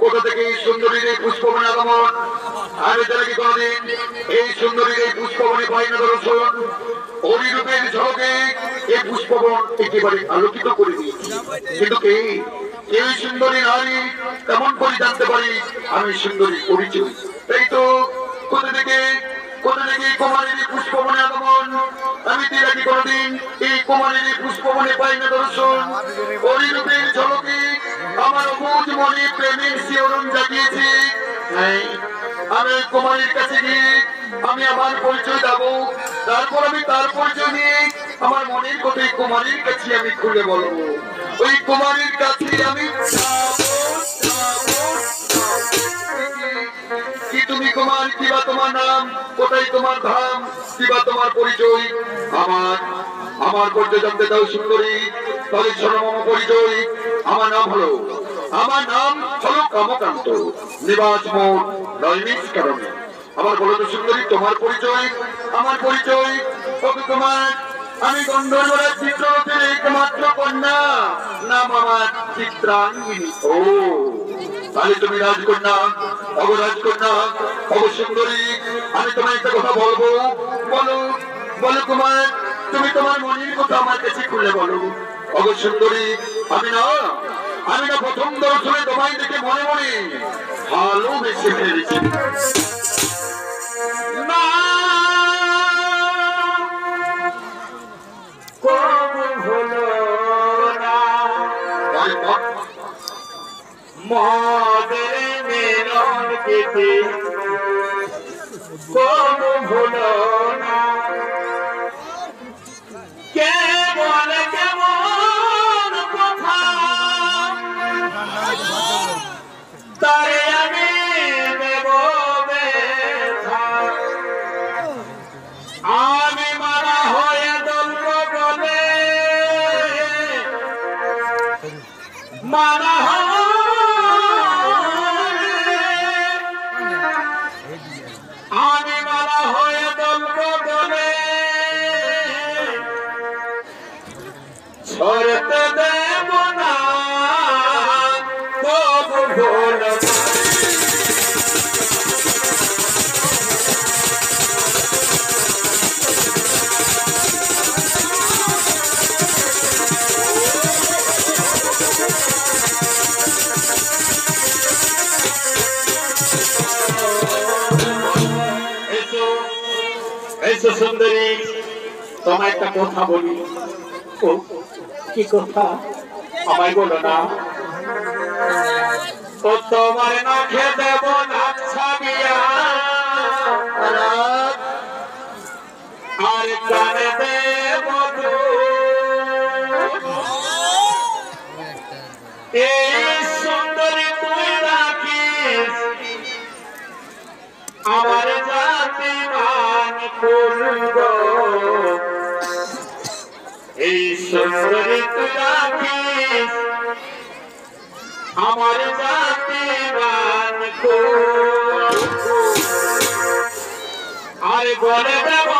কোথা থেকে সুন্দরীর এই পুষ্পবনে আগমন। আমি তারা কি কোনদিন এই সুন্দরীর এই পুষ্পবনে পাই না দর্শন। হরিরূপের ঝলকে এই পুষ্পবন একেবারে আলোকিত করে দিয়েছি, কিন্তু এই সুন্দরী নারী কেমন করে জানতে পারি আমি সুন্দরী পরিচয়। তাই তো কোথা থেকে কুমারীর পুষ্পবনে আগমন। আমি তারা কি কোনদিন এই কুমারীর পুষ্পবনে পাই না দর্শন। হরিরূপের ঝলকে আমার অবুঝ মনে প্রেমের শিহরণ জাগিয়েছে। আমি কুমারীর কাছে গিয়ে আমি আমার পরিচয় দেবো, তারপর আমি তার পরিচয় নিয়ে আমার মনের কথাই কুমারীর কাছে আমি খুলে বলবো। ওই কুমারীর কাছে আমি কি তুমি কুমার, কিবা তোমার নাম, কোথায় তোমার ধাম, কিবা তোমার পরিচয়। আমার পরিচয় জানতে দাও সুন্দরী। তাহলে শোনো আমার পরিচয়। আমার নাম হলো কামকান্ত, নিবাস মোড় দৈনিক কারণে। আমার বলো তো সুন্দরী তোমার পরিচয়। আমার পরিচয় তোমার, আমি গন্ধর্বরাজ চিত্ররথের একমাত্র কন্যা, নাম আমার চিত্রাঙ্গিনী। ও তাহলে তুমি রাজকন্যা, অবরাজকন্যা, অবসুন্দরী। আমি তোমায় একটা কথা বলবো। বলো বলো কুমার, তুমি তোমার মনের কথা আমার কাছে খুলে বলো। অবসুন্দরী আমি না প্রথম দর্শনে তোমায় দেখে মনে মনে ভালোবেসে ফেলেছি। মহাদের মেলন কেটে কোন ভুলো না, কেমন কেমন কথা তারে আমি দেব ব্যথা। আমি মারা হয়ে দল্প বলে মারা বিশ্ব সুন্দরী তোমায় একটা কথা বলি। ও কি কথা আমায় বলো না। ও তোমার নখে দেব না ছাবিয়া আর কানে দেব এই সুন্দরী তুই রাখিস আমার জাতি মান করব এই সুন্দরী তুই রাখিস আমার জাতি মান করব আর বলে দেব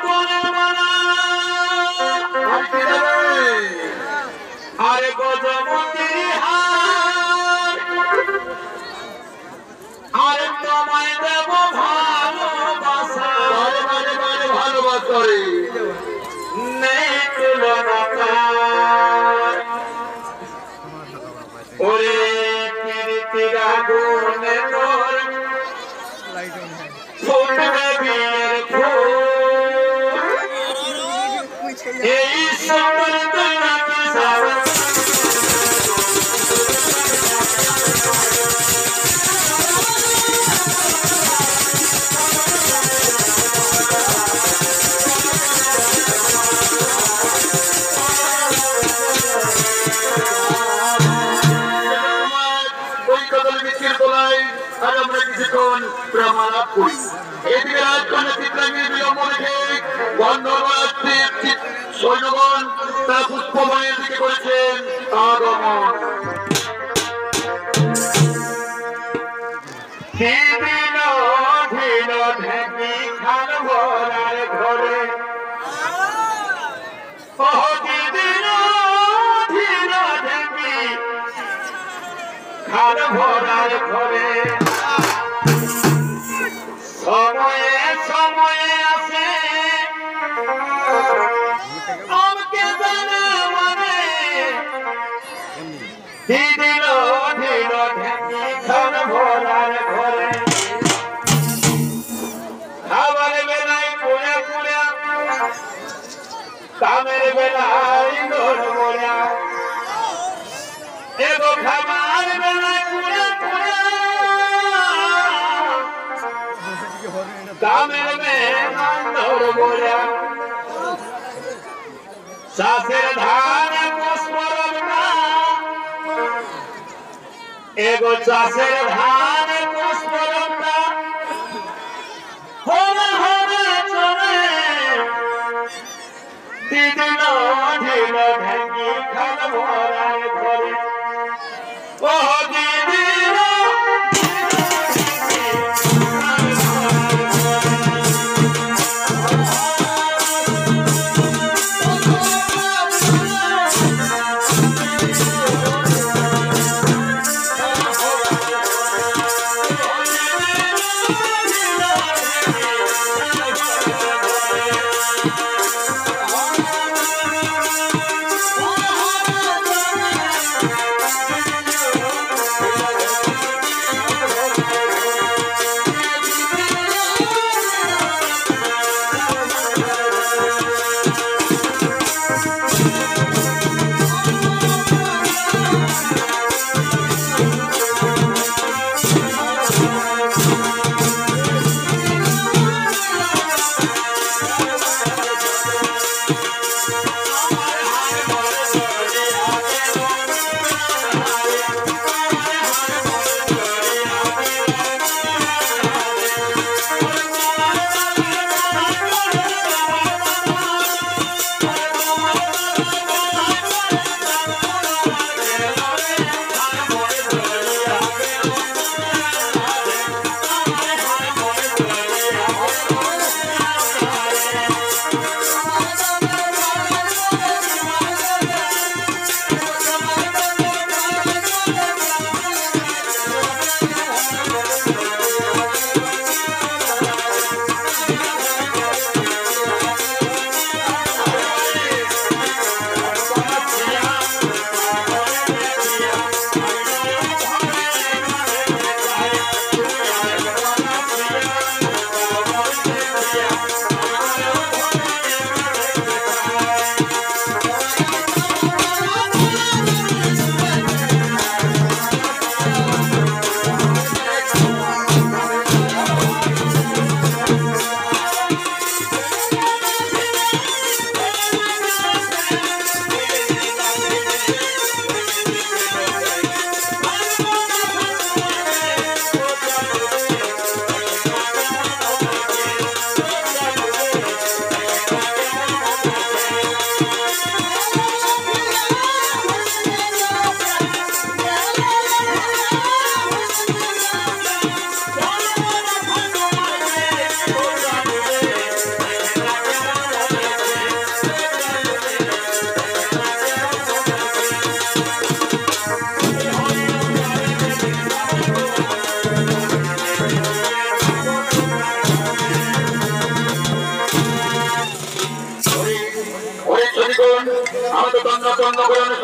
বলে মানা আর গজমতি হার আর তোমায় দেব ভালোবাসা ভালোবাসা রে নেই তুলনা তার। ওরে প্রীতিরা গুণে তোর ফুটবে বিয়ের ফুল এই সুন্দর তোমাকে সারা আমরা কিছুক্ষণ প্রেমালাপ করি। এদিকে রাজকন্যা চিত্রাঙ্গীর বিলম্ব দেখে গন্ধর্বরাজ্যের সৈন্যগণ তারা পুষ্পবনের দিকে করেছেন আগমন। খাল ভরার ঘরে সময়ে সময়ে আসে আমাকে জানা মানে দিল দিল ঢেকি খাল ভরার ঘরে খাবার বেলায় পুড়ে পুড়ে কামের বেলায় দৌড় মোড়া এগো খাবার বেলায় পুড়ে পুড়ে কামের বেলায় দৌড় মোড়া চাষের ধান পুষ্পরমটা এগো চাষের ধান পুষ্পরমটা হবে হবে চলে দিদিল ঢিল ঢেকি খাল ভরার ঘরে ও দিদিল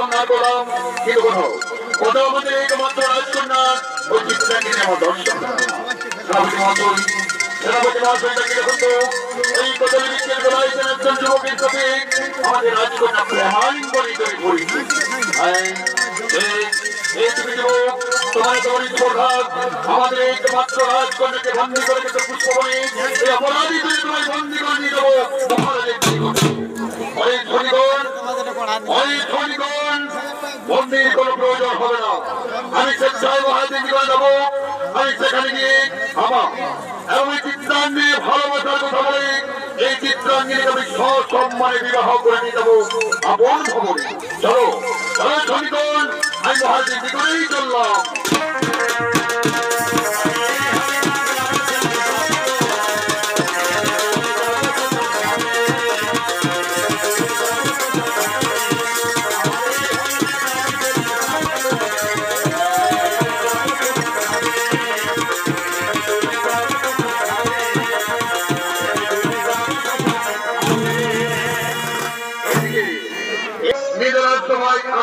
অনুসন্ধান করলাম, কিন্তু কোথাও আমাদের একমাত্র রাজকন্যা ওই চিত্রাঙ্গী আমার দর্শন। সেনাপতি মহাশয়টাকে দেখুন তো, এই কদলীবৃক্ষের গলায় একজন যুবকের সাথে আমাদের রাজকন্যা প্রেমালিঙ্গনে তৈরি করি। আমাদের একমাত্র রাজকন্যাকে বন্দী করে গেছে পুষ্পবনে, এই অপরাধী তোমায় বন্দী করে নিয়ে যাবো মহারাজের বন্দির কোন প্রয়োজন হবে না। আমি স্বেচ্ছায় মহারাজের নিকটে যাবো। আমি সেখানে গিয়ে আমার এবং এই চিত্রাঙ্গী ভালোবাসার কথা বলে এই চিত্রাঙ্গীকে আমি সসম্মানে বিবাহ করে নিয়ে যাবো আপন ভবনে। চলো চলো ধনীগণ, আমি মহারাজের নিকটেই চললাম।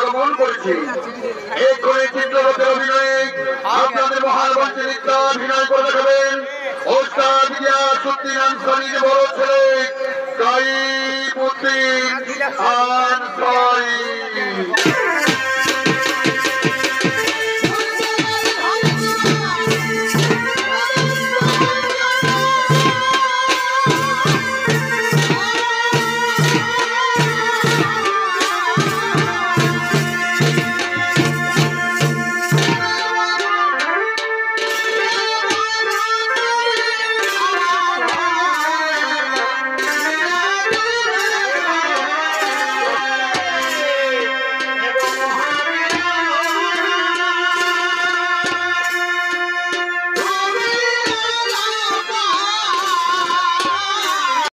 আগমন করেছি এক্ষণে চিত্রপথের অভিনয়ে আপনাদের মহান মঞ্চে নৃত্যাভিনয় করে দেখাবেন ওস্তাদ গিয়াসউদ্দিন আনসারীর বড় ছেলে কাইমউদ্দিন আনসারী।